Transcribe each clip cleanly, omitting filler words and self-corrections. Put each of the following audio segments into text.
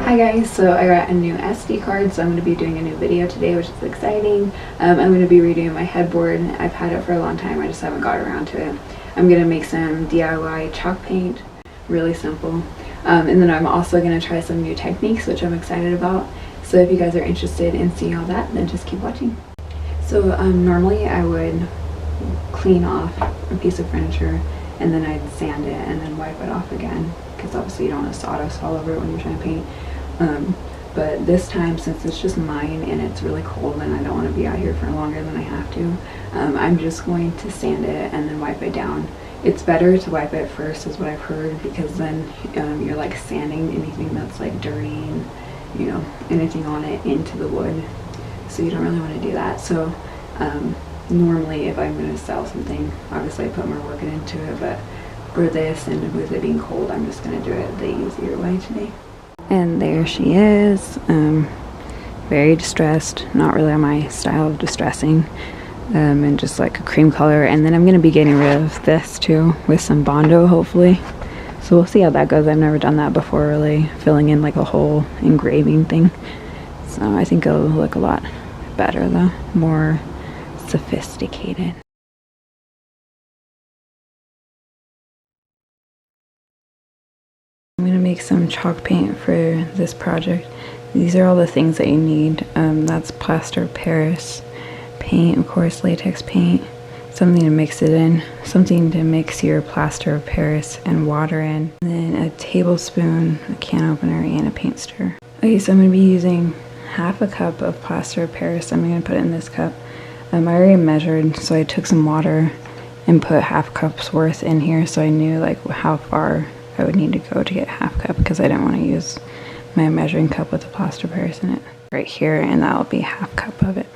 Hi guys, so I got a new SD card, so I'm going to be doing a new video today, which is exciting. I'm going to be redoing my headboard. I've had it for a long time, I just haven't got around to it. I'm going to make some DIY chalk paint, really simple. And then I'm also going to try some new techniques, which I'm excited about. So if you guys are interested in seeing all that, then just keep watching. So normally I would clean off a piece of furniture and then I'd sand it and then wipe it off again, because obviously you don't want to sawdust all over it when you're trying to paint. But this time, since it's just mine and it's really cold and I don't want to be out here for longer than I have to, I'm just going to sand it and then wipe it down. It's better to wipe it first, is what I've heard, because then you're like sanding anything that's like dirty and, you know, anything on it into the wood. So you don't really want to do that. So normally if I'm going to sell something, obviously I put more work into it, but for this and with it being cold, I'm just going to do it the easier way today. And there she is, very distressed, not really on my style of distressing, and just like a cream color. And then I'm going to be getting rid of this too with some Bondo, hopefully. So we'll see how that goes. I've never done that before, really filling in like a whole engraving thing. So I think it'll look a lot better though, more sophisticated. I'm going to make some chalk paint for this project. These are all the things that you need. That's plaster of Paris, paint, of course, latex paint, something to mix it in, something to mix your plaster of Paris and water in, and then a tablespoon, a can opener, and a paint stir. Okay, so I'm going to be using half a cup of plaster of Paris. I'm going to put it in this cup. I already measured, so I took some water and put half cup's worth in here, so I knew like how far I would need to go to get half cup, because I didn't want to use my measuring cup with the plaster of Paris in it. Right here, and that'll be half cup of it.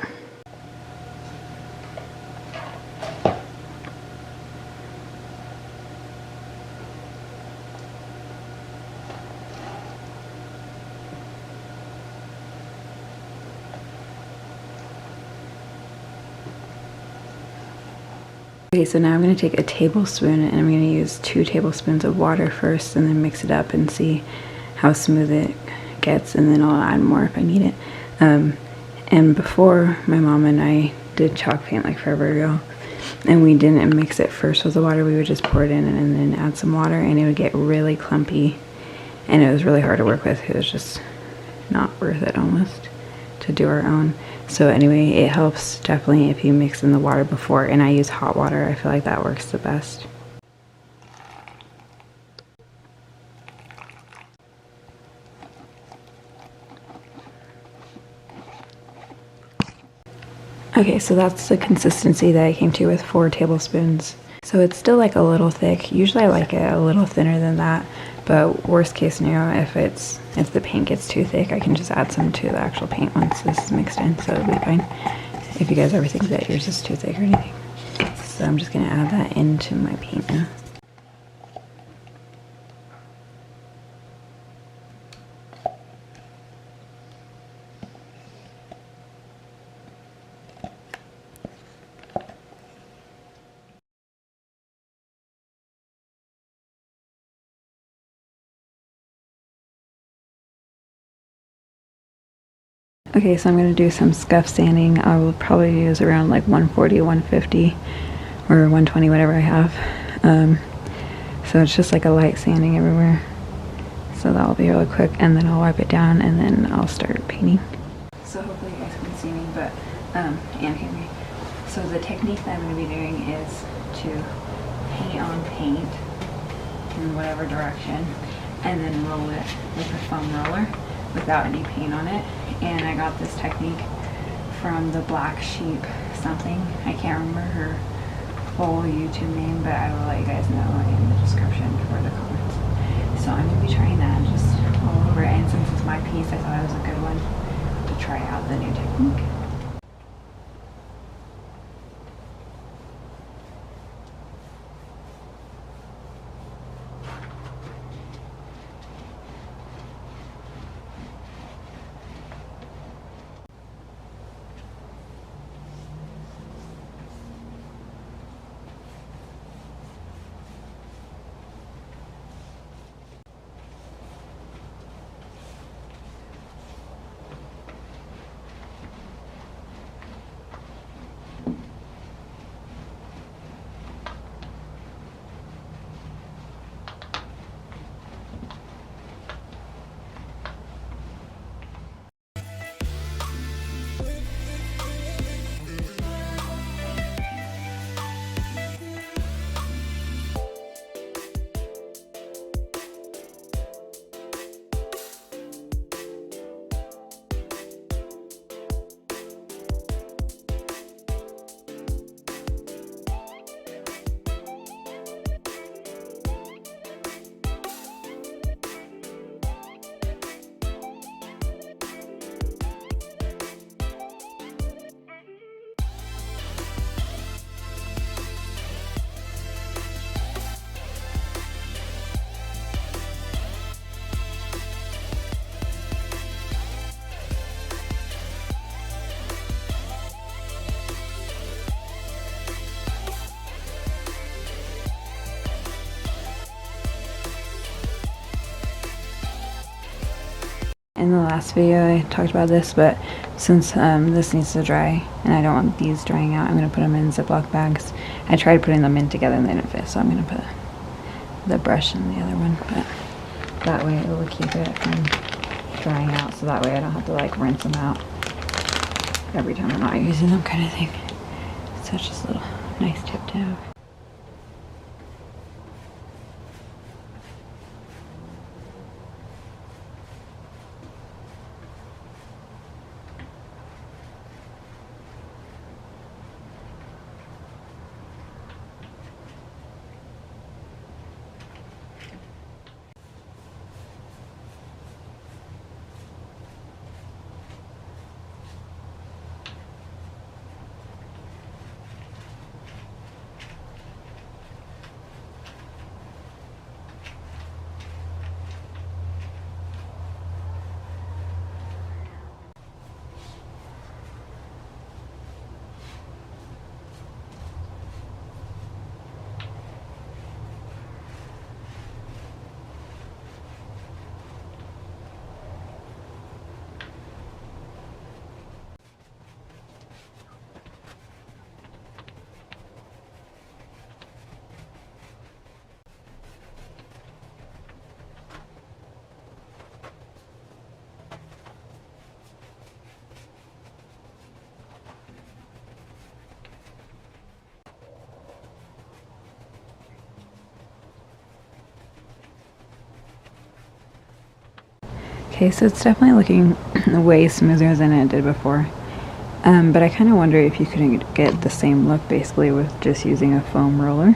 Okay, so now I'm going to take a tablespoon and I'm going to use 2 tablespoons of water first and then mix it up and see how smooth it gets, and then I'll add more if I need it. And before, my mom and I did chalk paint like forever ago, and we didn't mix it first with the water. We would just pour it in and then add some water, and it would get really clumpy and it was really hard to work with. It was just not worth it almost to do our own. So anyway, it helps definitely if you mix in the water before, and I use hot water. I feel like that works the best. Okay, so that's the consistency that I came to with 4 tablespoons. So it's still like a little thick. Usually I like it a little thinner than that, but worst case scenario, if the paint gets too thick, I can just add some to the actual paint once this is mixed in, so it'll be fine if you guys ever think that yours is too thick or anything. So I'm just going to add that into my paint now. Okay, so I'm going to do some scuff sanding. I will probably use around like 140, 150, or 120, whatever I have. So it's just like a light sanding everywhere. So that'll be really quick, and then I'll wipe it down, and then I'll start painting. So hopefully you guys can see me, but and hear me. So the technique that I'm going to be doing is to paint on paint in whatever direction, and then roll it with a foam roller without any paint on it. And I got this technique from the Black Sheep something. I can't remember her full YouTube name, but I will let you guys know in the description for the comments. So I'm going to be trying that just all over, and since it's my piece, I thought it was a good one to try out the new technique. in the last video I talked about this, but since this needs to dry and I don't want these drying out, I'm going to put them in Ziploc bags. I tried putting them in together and they didn't fit, so I'm going to put the brush in the other one, but that way it will keep it from drying out, so that way I don't have to like rinse them out every time I'm not using them, kind of thing. So it's just a little nice tip to have. Okay, so it's definitely looking way smoother than it did before. But I kind of wonder if you could get the same look basically with just using a foam roller.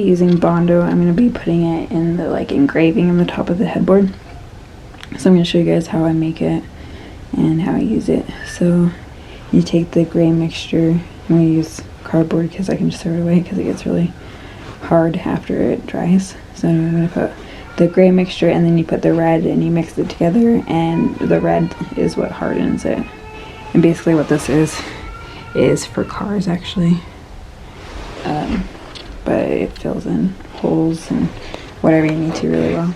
using Bondo. I'm going to be putting it in the like engraving on the top of the headboard. So I'm going to show you guys how I make it and how I use it. So you take the gray mixture. I'm going to use cardboard because I can just throw it away because it gets really hard after it dries. So I'm going to put the gray mixture and then you put the red and you mix it together, and the red is what hardens it. And basically what this is for cars actually. But it fills in holes and whatever you need to really well.